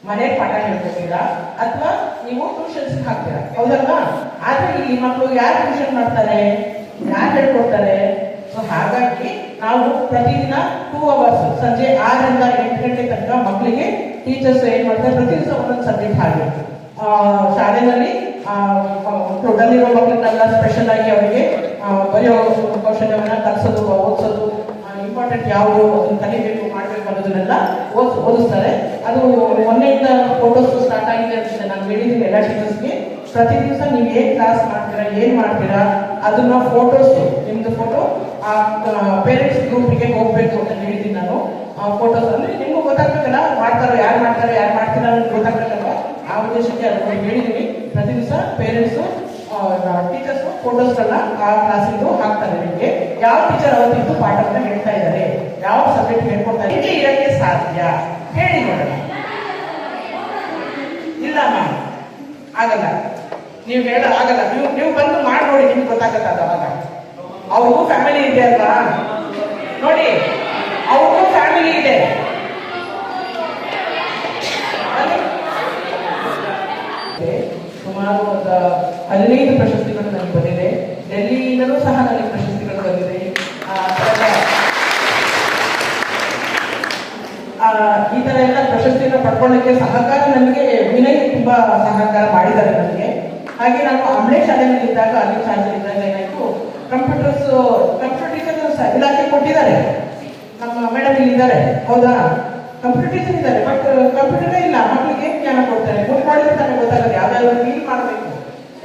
ಮನೆ ಪಾಠ ಹೇಳ್ಕೊತೀರಾ ಅಥವಾ ನೀವು ಟ್ಯೂಷನ್ಸ್ ಹಾಕ್ತೀರಾ, ಹೌದಲ್ವಾ? ಆದ್ರೆ ಇಲ್ಲಿ ಮಕ್ಕಳು ಯಾರು ಟ್ಯೂಷನ್ ಮಾಡ್ತಾರೆ, ಯಾರು ಹೇಳ್ಕೊಡ್ತಾರೆ? ಸೊ ಹಾಗಾಗಿ ನಾವು ಪ್ರತಿದಿನ 2 ಅವರ್ಸ್ ಸಂಜೆ 6ರಿಂದ 8 ಗಂಟೆ ತನಕ ಮಕ್ಕಳಿಗೆ ಟೀಚರ್ಸ್ ಏನ್ ಮಾಡ್ತಾರೆ, ಪ್ರತಿ ದಿವಸ ಒಂದೊಂದು ಸಬ್ಜೆಕ್ಟ್ ಹಾಗೆ ಶಾಲೆಯಲ್ಲಿ ಟೋಟಲಿರೋ ಮಕ್ಕಳನ್ನೆಲ್ಲ ಸ್ಪೆಷಲ್ ಆಗಿ ಅವರಿಗೆ ಬರೆಯೋ ಕೌಶಲ್ಯವನ್ನ ಕಲಿಸೋದು, ಓದಿಸೋದು, ಇಂಪಾರ್ಟೆಂಟ್ ಯಾವುದು ಅದನ್ನು ಕಲಿಬೇಕು ಮಾಡಬೇಕು ಅನ್ನೋದನ್ನೆಲ್ಲ ಓದಿಸ್ತಾರೆ. ಅದು ಮೊನ್ನೆಯಿಂದ ಫೋಟೋಸ್ ಸ್ಟಾರ್ಟ್ ಆಗಿದೆ ಅಂತ ನಾನು ಹೇಳಿದ್ದೀನಿ ಎಲ್ಲ ಟೀಚರ್ಸ್ಗೆ. ಪ್ರತಿ ದಿವಸ ನೀವು ಏನು ಕ್ಲಾಸ್ ಮಾಡ್ತೀರಾ, ಏನು ಮಾಡ್ತೀರಾ ಅದನ್ನ ಫೋಟೋಸ್, ನಿಮ್ದು ಫೋಟೋ ಆ ಪೇರೆಂಟ್ಸ್ ಗ್ರೂಪಿಗೆ ಹೋಗ್ಬೇಕು ಅಂತ ಹೇಳಿದ್ದೀನಿ ನಾನು. ಫೋಟೋಸ್ ಅಂದರೆ ನಿಮ್ಗೂ ಗೊತ್ತಾಗ್ಬೇಕಲ್ಲ, ಯಾರು ಮಾಡ್ತೀರಾ ಅನ್ನೋದು ಗೊತ್ತಾಗ್ಬೇಕಲ್ವ. ಆ ಉದ್ದೇಶಕ್ಕೆ ಅದನ್ನು ಹೇಳಿದ್ದೀನಿ. ಪ್ರತಿ ದಿವಸ ಪೇರೆಂಟ್ಸು ಟೀಚರ್ಸ್ ಫೋಟೋಸ್ಗಳನ್ನ ಆ ಕ್ಲಾಸಿಂದು ಹಾಕ್ತಾರೆ. ನಿಮಗೆ ಯಾವ ಟೀಚರ್ ಅವತ್ತಿದ್ದು ಪಾಠವನ್ನ ಹೇಳ್ತಾ ಇದ್ದಾರೆ, ಯಾವ ಸಬ್ಜೆಕ್ಟ್ ಹೇಳ್ಕೊಡ್ತಾರೆ, ಇಲ್ಲಿ ಇರಕ್ಕೆ ಸಾಧ್ಯ ಹೇಳಿ ನೋಡೋಣ. ಇಲ್ಲ ಮ್ಯಾಮ್ ಆಗಲ್ಲ, ನೀವು ಆಗಲ್ಲ, ನೀವು ಬಂದು ಮಾಡಿ ನೋಡಿ, ನಿಮ್ಗೆ ಗೊತ್ತಾಗತ್ತದ. ಅವಾಗ ಅವ್ರಿಗೂ ಫ್ಯಾಮಿಲಿ ಇದೆ ಅಲ್ವಾ. ನೋಡಿ 15 ಪ್ರಶಸ್ತಿಗಳು ನನಗೆ ಬಂದಿದೆ. ಡೆಲ್ಲಿಯಿಂದಲೂ ಸಹ ನನಗೆ ಪ್ರಶಸ್ತಿಗಳು ಬಂದಿದೆ. ಈ ಥರ ಎಲ್ಲ ಪ್ರಶಸ್ತಿಯನ್ನು ಪಡ್ಕೊಳ್ಳೋಕ್ಕೆ ಸಹಕಾರ ನನಗೆ ವಿನಯ್ ತುಂಬ ಸಹಕಾರ ಮಾಡಿದ್ದಾರೆ ನನಗೆ. ಹಾಗೆ ನಾನು ಅಂಬ್ಳೆ ಶಾಲೆಯಲ್ಲಿದ್ದಾಗ ಅಲ್ಲಿ ಚಾರ್ಜಲ್ಲಿದ್ದಾಗ ಏನಾಯಿತು, ಕಂಪ್ಯೂಟರ್ ಟೀಚರ್ ಇಲಾಖೆ ಕೊಟ್ಟಿದ್ದಾರೆ. ನಮ್ಮ ಮೇಡಮ್ ಇಲ್ಲಿದ್ದಾರೆ, ಹೌದಾ? ಕಂಪ್ಯೂಟರ್ ಟೀಚರ್ ಇದ್ದಾರೆ, ಬಟ್ ಕಂಪ್ಯೂಟರೇ ಇಲ್ಲ. ಮಕ್ಕಳಿಗೆ ಜ್ಞಾನ ಕೊಡ್ತಾರೆ, ಮಾಡಿದ್ರೆ ತಾನೇ ಗೊತ್ತಾಗಲ್ಲ ಯಾವ್ದಾದ್ರು ಫೀಲ್ ಮಾಡಬೇಕು,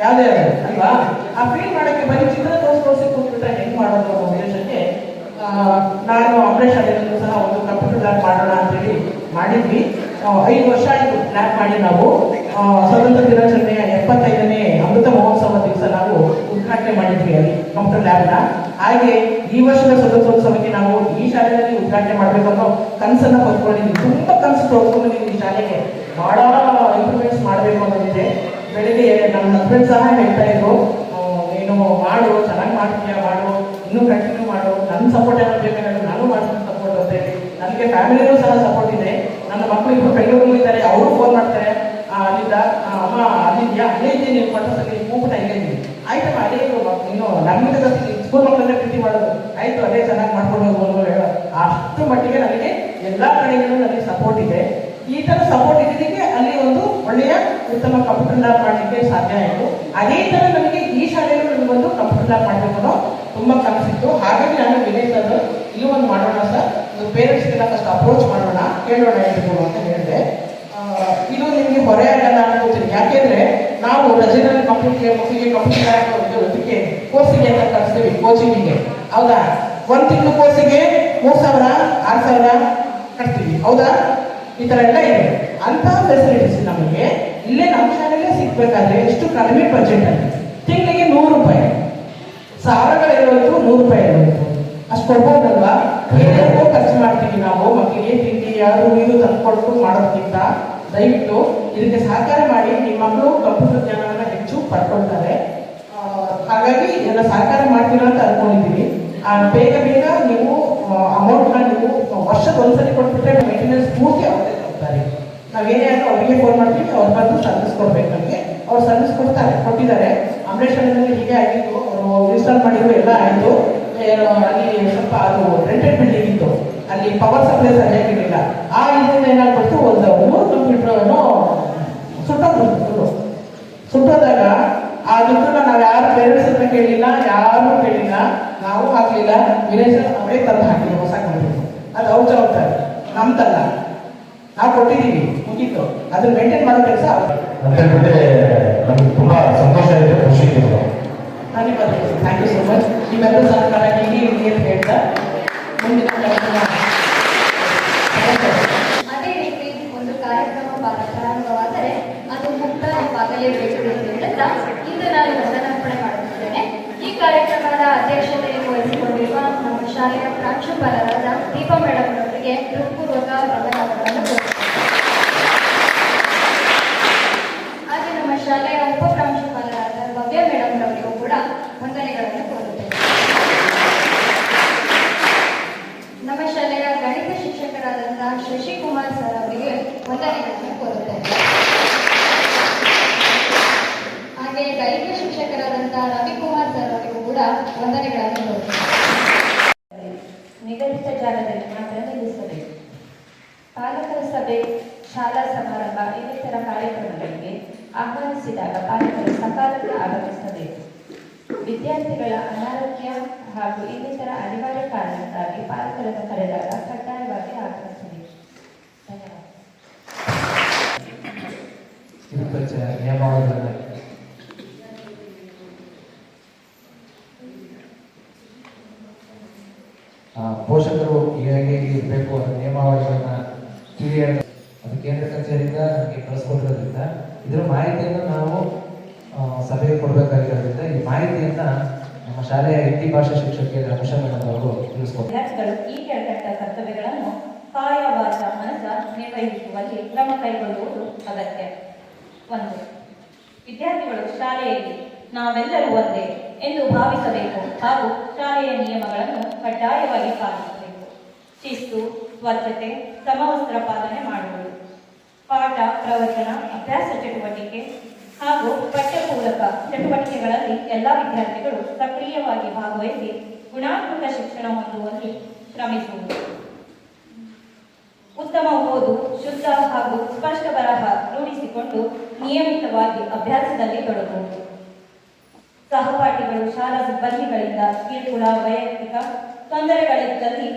ಯಾವುದೇ ಅಲ್ವಾ? ಆ ಫೀಲ್ ಮಾಡೋಕ್ಕೆ ಬರೀ ಚಿತ್ರ ತೋರಿಸಿ ಕೂತ್ಬಿಟ್ರೆ ಹೆಂಗೆ ಮಾಡೋದು ಅನ್ನೋ ಉದ್ದೇಶಕ್ಕೆ ನಾನು ಅಂಬ್ಳೆ ಶಾಲೆಯಲ್ಲೂ ಸಹ ಒಂದು ಕಂಪ್ಯೂಟರ್ ಲ್ಯಾಬ್ ಮಾಡೋಣ ಅಂತೇಳಿ ಮಾಡಿದ್ವಿ. 5 ವರ್ಷ ಆಯಿತು ಲ್ಯಾಬ್ ಮಾಡಿ. ನಾವು ಸ್ವತಂತ್ರ ದಿನಾಚರಣೆಯ 75ನೇ ಅಮೃತ ಮಹೋತ್ಸವ ದಿವಸ ನಾವು ಉದ್ಘಾಟನೆ ಮಾಡಿದ್ವಿ ಅಲ್ಲಿ ಕಂಪ್ಯೂಟರ್ ಲ್ಯಾಬ್ನ. ಹಾಗೆ ಈ ವರ್ಷದ ಸ್ವತಂತ್ರೋತ್ಸವಕ್ಕೆ ನಾವು ಈ ಶಾಲೆಯಲ್ಲಿ ಉದ್ಘಾಟನೆ ಮಾಡಬೇಕು ಅನ್ನೋ ಕನಸನ್ನು ಹೊತ್ಕೊಂಡಿದ್ವಿ. ತುಂಬ ಕನಸು ತೋರಿಸ್ಕೊಂಡಿದ್ದೀವಿ. ಈ ಶಾಲೆಗೆ ಭಾಳ ಇಂಪ್ರೂವ್ಮೆಂಟ್ಸ್ ಮಾಡಬೇಕು ಅನ್ನೋದಿದೆ. ಬೆಳಿಗ್ಗೆ ನಮ್ಮ ಹಸ್ಬೆಂಡ್ ಸಹ ಹೇಳ್ತಾ ಇದ್ರು, ನೀನು ಮಾಡು, ಚೆನ್ನಾಗಿ ಮಾಡ್ತೀಯಾ, ಮಾಡು, ಇನ್ನೂ ಕಂಟಿನ್ಯೂ ಮಾಡು, ನನ್ನ ಸಪೋರ್ಟ್ ಏನೋ ಬೇಕಾದ್ರೆ ನಾನು ಮಾಡ್ತೀನಿ ಸಪೋರ್ಟ್ ಅಂತ ಹೇಳಿ. ನನಗೆ ಫ್ಯಾಮಿಲಿನೂ ಸಹ ಸಪೋರ್ಟ್ ಇದೆ. ನನ್ನ ಮಕ್ಕಳು ಇಬ್ಬರು ಬೆಂಗಳೂರಲ್ಲಿ ಇದ್ದಾರೆ, ಅವರು ಫೋನ್ ಮಾಡ್ತಾರೆ ಅಲ್ಲಿಂದ, ಅಮ್ಮ ಅಲ್ಲಿದ್ಯಾ, ಅಲ್ಲೇ ಇದ್ದೀನಿ, ನೀವು ಪಟ್ಟಸಲ್ಲಿ ಕೂಪಿಟ ಇಲ್ಲೇ ಇದ್ದೀನಿ, ಆಯ್ತಮ್ಮ ಅದೇ ನೀನು ನಮ್ಮಿಂದ ಸ್ಕೂಲ್ ಮಕ್ಕಳನ್ನೇ ಪ್ರೀತಿ ಮಾಡೋದು, ಆಯಿತು ಅದೇ ಚೆನ್ನಾಗಿ ಮಾಡ್ಕೊಂಡು ಹೋಗ್ಬೋದು ಹೇಳೋ ಅಷ್ಟು ಮಟ್ಟಿಗೆ ನನಗೆ ಎಲ್ಲ ಕಡೆಗಳೂ ನನಗೆ ಸಪೋರ್ಟ್ ಇದೆ. ಈ ಥರ ಸಪೋರ್ಟ್ ಇದ್ದಿದ್ದಕ್ಕೆ ಅಲ್ಲಿ ಒಂದು ಒಳ್ಳೆಯ ಉತ್ತಮ ಕಂಪ್ಯೂಟರ್ ಲ್ಯಾಬ್ ಮಾಡಲಿಕ್ಕೆ ಸಾಧ್ಯ ಆಯಿತು. ಅದೇ ಥರ ನನಗೆ ಈ ಶಾಲೆಯಲ್ಲಿ ನನಗೊಂದು ಕಂಪ್ಯೂಟರ್ ಲ್ಯಾಬ್ ಮಾಡಬೇಕು ಅನ್ನೋ ತುಂಬ ಕನಸಿತ್ತು. ಹಾಗಾಗಿ ನಾನು ವಿನಯ್ ಸರ್ ಇಲ್ಲೂ ಒಂದು ಮಾಡೋಣ ಸರ್, ಒಂದು ಪೇರೆಂಟ್ಸ್ಗೆಲ್ಲ ಫಸ್ಟ್ ಅಪ್ರೋಚ್ ಮಾಡೋಣ, ಕೇಳೋಣ ಇಟ್ಕೊಂಡು ಅಂತ ಹೇಳಿದೆ. ಇದು ನಿಮಗೆ ಹೊರೆ ಆಗಲ್ಲ ಅನ್ಕೋತೀನಿ. ಯಾಕೆಂದರೆ ನಾವು ರಜೆನಲ್ಲಿ ಮಕ್ಕಳಿಗೆ ಕಂಪ್ಯೂಟರ್ ಲ್ಯಾಬ್ ಅದಕ್ಕೆ ಕೋರ್ಸಿಗೆ ಅಂತ ಕಳಿಸ್ತೀವಿ, ಕೋಚಿಂಗಿಗೆ, ಹೌದಾ? 1 ತಿಂಗಳು ಕೋರ್ಸಿಗೆ 3,000 6,000 ಕಟ್ತೀವಿ, ಹೌದಾ? ಈ ಥರ ಎಲ್ಲ ಇದೆ. ಅಂತಹ ಫೆಸಿಲಿಟೀಸ್ ನಮಗೆ ಇಲ್ಲೇ ನಮ್ಮ ಶಾಲೆಯಲ್ಲೇ ಸಿಗ್ಬೇಕಾದ್ರೆ ಎಷ್ಟು ಕಡಿಮೆ ಬಜೆಟಲ್ಲಿ ತಿಂಗಳಿಗೆ 100 ರೂಪಾಯಿ, ಸಾವಿರಗಳಿರೋದು 100 ರೂಪಾಯಿ ಇರೋದು, ಅಷ್ಟು ಕೊಡ್ಬೋದಲ್ವಾ? ಏನೇನೋ ಖರ್ಚು ಮಾಡ್ತೀವಿ ನಾವು ಮಕ್ಕಳಿಗೆ ತಿಂಡಿ ಯಾರು ಇದು ತಂದುಕೊಟ್ಟು ಮಾಡೋದಕ್ಕಿಂತ ದಯವಿಟ್ಟು ಇದಕ್ಕೆ ಸಹಕಾರ ಮಾಡಿ. ನಿಮ್ಮ ಮಕ್ಕಳು ಕಂಪ್ಯೂಟರ್ ಜ್ಞಾನವನ್ನು ಹೆಚ್ಚು ಪಡ್ಕೊಳ್ತಾರೆ. ಹಾಗಾಗಿ ಎಲ್ಲ ಸಹಕಾರ ಮಾಡ್ತೀರಾ ಅಂತ ಅಂದ್ಕೊಂಡಿದ್ದೀವಿ. ಬೇಗ ನೀವು ಅಮೌಂಟ್ನ ನೀವು ವರ್ಷದ ಒಂದ್ಸರಿ ಕೊಟ್ಬಿಟ್ರೆ ಮೇಂಟೆನೆನ್ಸ್ ಪೂರ್ತಿ ಅವರೇ ಕೊಡ್ತಾರೆ. ನಾವೇನೇ ಆದರೂ ಅವರಿಗೆ ಫೋನ್ ಮಾಡ್ತೀವಿ, ಅವ್ರು ಬಂದು ಸರ್ವಿಸ್ ಕೊಡ್ಬೇಕು. ನಮಗೆ ಅವ್ರು ಸರ್ವಿಸ್ ಕೊಟ್ಟಿದ್ದಾರೆ. ಅಂಬರೀಷನಲ್ಲಿ ಹೀಗೆ ಆಗಿತ್ತು, ಅವರು ಇನ್ಸ್ಟಾಲ್ ಮಾಡಿದ್ರು, ಎಲ್ಲ ಆಯಿತು. ಅಲ್ಲಿ ಸ್ವಲ್ಪ ಅದು ರೆಂಟೆಡ್ ಬಿಲ್ಡಿಂಗ್ ಇತ್ತು, ಅಲ್ಲಿ ಪವರ್ ಸಪ್ಲೈ ಸರಿಯಾಗಿರಲಿಲ್ಲ. ಆ ಇದರಿಂದ ಏನಾಗ್ಬಿಡ್ತು, ಒಂದು 3 ಕಂಪ್ಯೂಟರ್ನು ಸುಟ್ಟೋದಾಗ ಆ ದುಡ್ಡನ್ನ ನಾವು ಯಾರು ಪೇರೆಂಟ್ಸ್ ಹತ್ರ ಕೇಳಿಲ್ಲ, ಯಾರೂ ಕೇಳಿಲ್ಲ, ನಾವು ಹಾಕಲಿಲ್ಲ. ವಿನಯ್ ಸರ್ ಅವರೇ ತಂದು ಹಾಕಿದ್ರು ಹೊಸ ಕಂಪ್ಯೂಟರ್. ಅದು ಅವ್ರ ಜವಾಬ್ದಾರಿ, ನಮ್ದಲ್ಲ. ನಾವು ಕೊಟ್ಟಿದ್ದೀವಿ, ಮುಗೀತು. ಅದನ್ನ ಮೇಂಟೈನ್ ಮಾಡೋ ಕೆಲಸ ಅಂತ ಹೇಳ್ಬಿಟ್ಟೆ ನಮ್ಗೆ ತುಂಬಾ ಸಂತೋಷ ಇದೆ, ಖುಷಿ ಇದೆ. ಧನ್ಯವಾದಗಳು. Thank you so much. ನಿಮ್ಮೆಲ್ಲರೂ ಸಹಕಾರ ಹೀಗೆ ಅಂತ ಹೇಳ್ತಾ ಮುಂದಿನ ಕಾರ್ಯಕ್ರಮ. ಅದೇ ರೀತಿ ಒಂದು ಕಾರ್ಯಕ್ರಮ ಪ್ರಾರಂಭವಾದರೆ ಅದು ಮುಕ್ತಾಯವಾಗಲೇಬೇಕು ಎಂದು ಹೇಳುತ್ತಾ ಇಂದು ನಾನು ವಂದನಾರ್ಪಣೆ ಮಾಡುತ್ತಿದ್ದೇನೆ. ಈ ಕಾರ್ಯಕ್ರಮದ ಅಧ್ಯಕ್ಷತೆಯನ್ನು ವಹಿಸಿಕೊಂಡಿರುವ ನಮ್ಮ ಶಾಲೆಯ ಪ್ರಾಂಶುಪಾಲರಾದ ದೀಪಾ ಮೇಡಮ್ ಅವರಿಗೆ ಹೃತ್ಪೂರ್ವಕ ವಂದನಾರ್ಪಣೆಗಳನ್ನು. ಹಾಗೆ ನಮ್ಮ ಶಾಲೆಯ ಉಪಪ್ರಾಂಶುಪಾಲರಾದ ಭವ್ಯ ಮೇಡಮ್ ಅವರಿಗೂ ಕೂಡ ವಂದನೆಗಳನ್ನು ಕೋರುತ್ತೇನೆ. ನಮ್ಮ ಶಾಲೆಯ ಗಣಿತ ಶಿಕ್ಷಕರಾದಂತಹ ಶಶಿಕುಮಾರ್ ಸರ್ ಅವರಿಗೆ ವಂದನೆಗಳನ್ನು ಕೋರುತ್ತೇನೆ. ಹಾಗೆ ದೈಹಿಕ ಶಿಕ್ಷಕರಾದಂತಹ ರವಿಕುಮಾರ್ ಸರ್ ಅವರಿಗೂ ಕೂಡ ವಂದನೆಗಳನ್ನು ಕೋರುತ್ತೇನೆ. ನಿಗದಿತ ಜಾಗದಲ್ಲಿ ಮಾತ್ರ ನಿಲ್ಲಿಸಬೇಕು. ಪಾಲಕರ ಸಭೆ, ಶಾಲಾ ಸಮಾರಂಭ ಇನ್ನಿತರ ಕಾರ್ಯಕ್ರಮಗಳಿಗೆ ಆಹ್ವಾನಿಸಿದಾಗ ಪಾಲಕರು ಸಕಾಲಕ್ಕೆ ಆಗಮಿಸಬೇಕು. ವಿದ್ಯಾರ್ಥಿಗಳ ಅನಾರೋಗ್ಯ ಹಾಗೂ ಇನ್ನಿತರ ಅನಿವಾರ್ಯ ಕಾರಣಕ್ಕಾಗಿ ಪಾಲಕರನ್ನು ಕರೆದಾಗ ಕಡ್ಡಾಯವಾಗಿ ಆಗಮಿಸಬೇಕು. ಧನ್ಯವಾದ. ನಿಯಮಾವಳಿಗಳನ್ನು ಪೋಷಕರು ಹೇಗೆ ಇರಬೇಕು ಅನ್ನೋ ನಿಯಮಾವಳಿಗಳನ್ನ ತಿಳಿಯೋದು ಅದು ಕೇಂದ್ರ ಕಚೇರಿಯಿಂದ ನಮಗೆ ಕಳಿಸ್ಕೊಟ್ಟಿರೋದ್ರಿಂದ ಇದರ ಮಾಹಿತಿಯನ್ನು ನಾವು ಸಭೆಗೆ ಕೊಡಬೇಕಾಗಿರೋದ್ರಿಂದ ಈ ಮಾಹಿತಿಯನ್ನ ನಮ್ಮ ಶಾಲೆಯ ಹಿಂದಿ ಭಾಷಾ ಶಿಕ್ಷಕಿ ರಮೇಶ ಮೇಡಮ್ ಅವರು ತಿಳಿಸ್ಕೊಡ್ತಾರೆ. ವಿದ್ಯಾರ್ಥಿಗಳು ಈ ಕೆಳಕಂಡ ಕರ್ತವ್ಯಗಳನ್ನು ಕಾಯ ವಾಚ ಮನಸ ನಿರ್ವಹಿಸುವಲ್ಲಿ ಕ್ರಮ ಕೈಗೊಳ್ಳುವುದು ಅಗತ್ಯ. 1. ವಿದ್ಯಾರ್ಥಿಗಳು ಶಾಲೆಯಲ್ಲಿ ನಾವೆಲ್ಲರೂ ಒಂದೇ ಎಂದು ಭಾವಿಸಬೇಕು ಹಾಗೂ ಶಾಲೆಯ ನಿಯಮಗಳನ್ನು ಕಡ್ಡಾಯವಾಗಿ ಪಾಲಿಸಬೇಕು. ಶಿಸ್ತು, ಸ್ವಚ್ಛತೆ, ಸಮವಸ್ತ್ರ ಪಾಲನೆ ಮಾಡುವುದು, ಪಾಠ ಪ್ರವಚನ, ಅಭ್ಯಾಸ ಚಟುವಟಿಕೆ ಹಾಗೂ ಪಠ್ಯಪೂರಕ ಚಟುವಟಿಕೆಗಳಲ್ಲಿ ಎಲ್ಲ ವಿದ್ಯಾರ್ಥಿಗಳು ಸಕ್ರಿಯವಾಗಿ ಭಾಗವಹಿಸಿ ಗುಣಾತ್ಮಕ ಶಿಕ್ಷಣ ಹೊಂದುವಲ್ಲಿ ಶ್ರಮಿಸುವುದು. ಉತ್ತಮ ಓದು, ಶುದ್ಧ ಹಾಗೂ ಸ್ಪಷ್ಟ ಬರಹ ರೂಢಿಸಿಕೊಂಡು ನಿಯಮಿತವಾಗಿ ಅಭ್ಯಾಸದಲ್ಲಿ ತೊಡಗುವುದು. ಸಹಪಾಠಿಗಳು, ಶಾಲಾ ಸಿಬ್ಬಂದಿಗಳಿಂದ ಕಿರುಕುಳ, ವೈಯಕ್ತಿಕ ತೊಂದರೆಗಳಿದ್ದಲ್ಲಿ